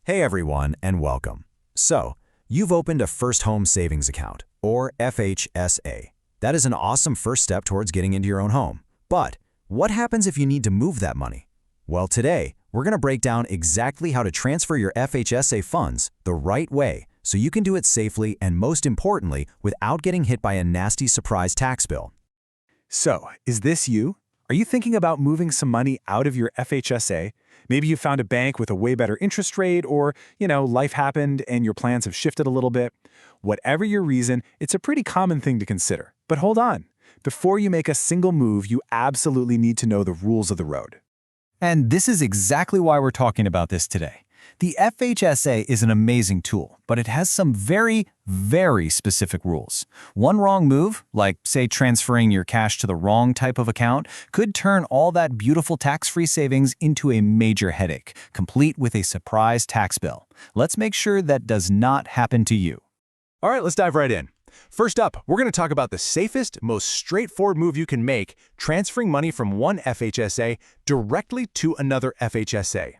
Hey everyone, and welcome. So, you've opened a First Home Savings Account, or FHSA. That is an awesome first step towards getting into your own home. But what happens if you need to move that money? Well, today, we're going to break down exactly how to transfer your FHSA funds the right way so you can do it safely and, most importantly, without getting hit by a nasty surprise tax bill. So, is this you? Are you thinking about moving some money out of your FHSA? Maybe you found a bank with a way better interest rate or, life happened and your plans have shifted a little bit. Whatever your reason, it's a pretty common thing to consider. But hold on. Before you make a single move, you absolutely need to know the rules of the road. And this is exactly why we're talking about this today. The FHSA is an amazing tool, but it has some very, very specific rules. One wrong move, like, say, transferring your cash to the wrong type of account, could turn all that beautiful tax-free savings into a major headache, complete with a surprise tax bill. Let's make sure that does not happen to you. All right, let's dive right in. First up, we're going to talk about the safest, most straightforward move you can make, transferring money from one FHSA directly to another FHSA.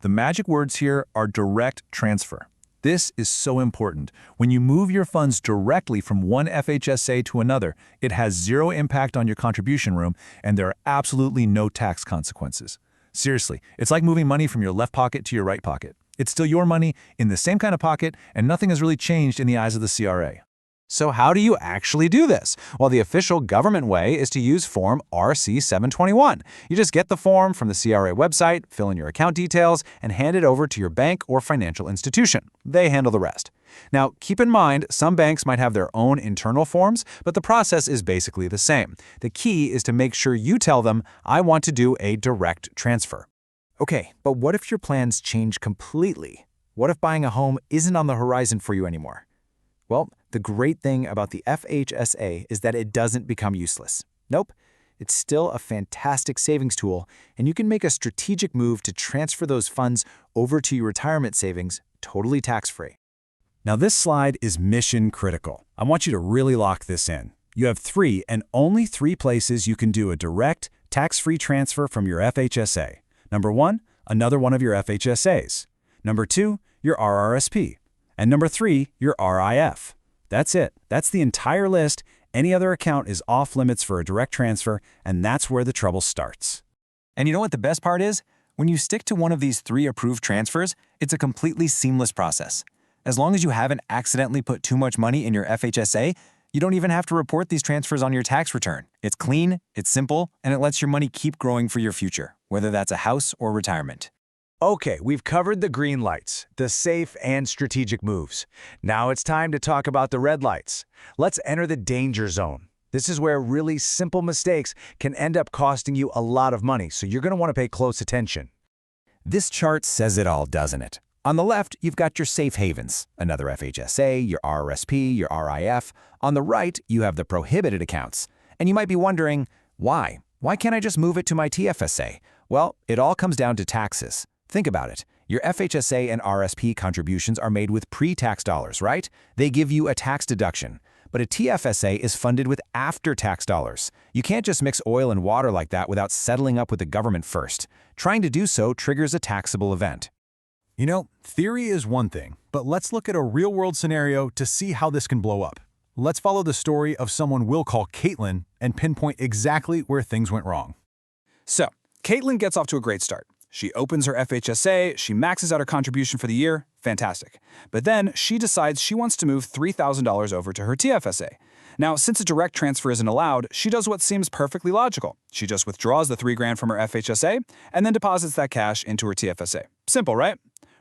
The magic words here are direct transfer. This is so important. When you move your funds directly from one FHSA to another, it has zero impact on your contribution room, and there are absolutely no tax consequences. Seriously, it's like moving money from your left pocket to your right pocket. It's still your money in the same kind of pocket, and nothing has really changed in the eyes of the CRA. So how do you actually do this? Well, the official government way is to use Form RC 721. You just get the form from the CRA website, fill in your account details, and hand it over to your bank or financial institution. They handle the rest. Now, keep in mind, some banks might have their own internal forms, but the process is basically the same. The key is to make sure you tell them, I want to do a direct transfer. Okay, but what if your plans change completely? What if buying a home isn't on the horizon for you anymore? Well, the great thing about the FHSA is that it doesn't become useless. Nope, it's still a fantastic savings tool, and you can make a strategic move to transfer those funds over to your retirement savings totally tax-free. Now, this slide is mission critical. I want you to really lock this in. You have three and only three places you can do a direct, tax-free transfer from your FHSA. Number one, another one of your FHSAs. Number two, your RRSP. And number three, your RRIF. That's it. That's the entire list. Any other account is off limits for a direct transfer, and that's where the trouble starts. And you know what the best part is? When you stick to one of these three approved transfers, it's a completely seamless process. As long as you haven't accidentally put too much money in your FHSA, you don't even have to report these transfers on your tax return. It's clean, it's simple, and it lets your money keep growing for your future, whether that's a house or retirement. Okay, we've covered the green lights, the safe and strategic moves. Now it's time to talk about the red lights. Let's enter the danger zone. This is where really simple mistakes can end up costing you a lot of money, so you're going to want to pay close attention. This chart says it all, doesn't it? On the left, you've got your safe havens, another FHSA, your RRSP, your RRIF. On the right, you have the prohibited accounts. And you might be wondering, why? Why can't I just move it to my TFSA? Well, it all comes down to taxes. Think about it. Your FHSA and RSP contributions are made with pre-tax dollars, right? They give you a tax deduction. But a TFSA is funded with after-tax dollars. You can't just mix oil and water like that without settling up with the government first. Trying to do so triggers a taxable event. You know, theory is one thing, but let's look at a real-world scenario to see how this can blow up. Let's follow the story of someone we'll call Caitlin and pinpoint exactly where things went wrong. So, Caitlin gets off to a great start. She opens her FHSA, she maxes out her contribution for the year, fantastic. But then she decides she wants to move $3,000 over to her TFSA. Now, since a direct transfer isn't allowed, she does what seems perfectly logical. She just withdraws the $3,000 from her FHSA and then deposits that cash into her TFSA. Simple, right?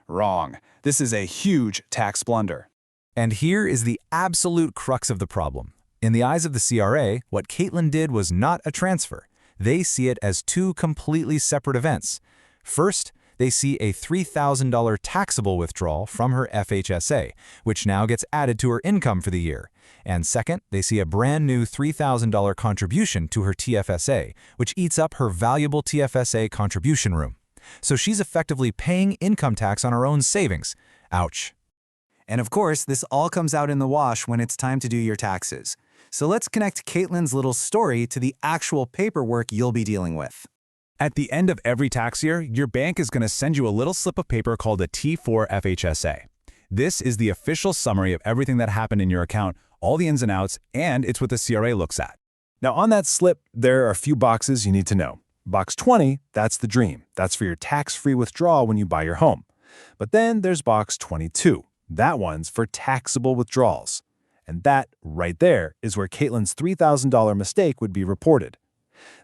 Wrong. This is a huge tax blunder. And here is the absolute crux of the problem. In the eyes of the CRA, what Caitlin did was not a transfer. They see it as two completely separate events. First, they see a $3,000 taxable withdrawal from her FHSA, which now gets added to her income for the year. And second, they see a brand new $3,000 contribution to her TFSA, which eats up her valuable TFSA contribution room. So she's effectively paying income tax on her own savings. Ouch. And of course, this all comes out in the wash when it's time to do your taxes. So let's connect Caitlin's little story to the actual paperwork you'll be dealing with. At the end of every tax year, your bank is going to send you a little slip of paper called a T4 FHSA. This is the official summary of everything that happened in your account, all the ins and outs, and it's what the CRA looks at. Now on that slip, there are a few boxes you need to know. Box 20, that's the dream. That's for your tax-free withdrawal when you buy your home. But then there's box 22. That one's for taxable withdrawals. And that, right there, is where Caitlin's $3,000 mistake would be reported.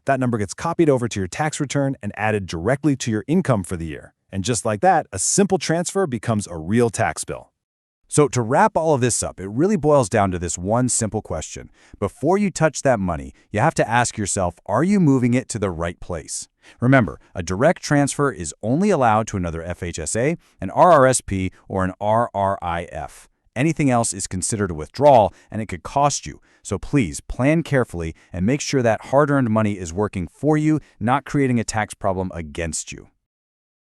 That number gets copied over to your tax return and added directly to your income for the year. And just like that, a simple transfer becomes a real tax bill. So to wrap all of this up, it really boils down to this one simple question. Before you touch that money, you have to ask yourself, are you moving it to the right place? Remember, a direct transfer is only allowed to another FHSA, an RRSP, or an RRIF. Anything else is considered a withdrawal, and it could cost you. So please plan carefully and make sure that hard-earned money is working for you, not creating a tax problem against you.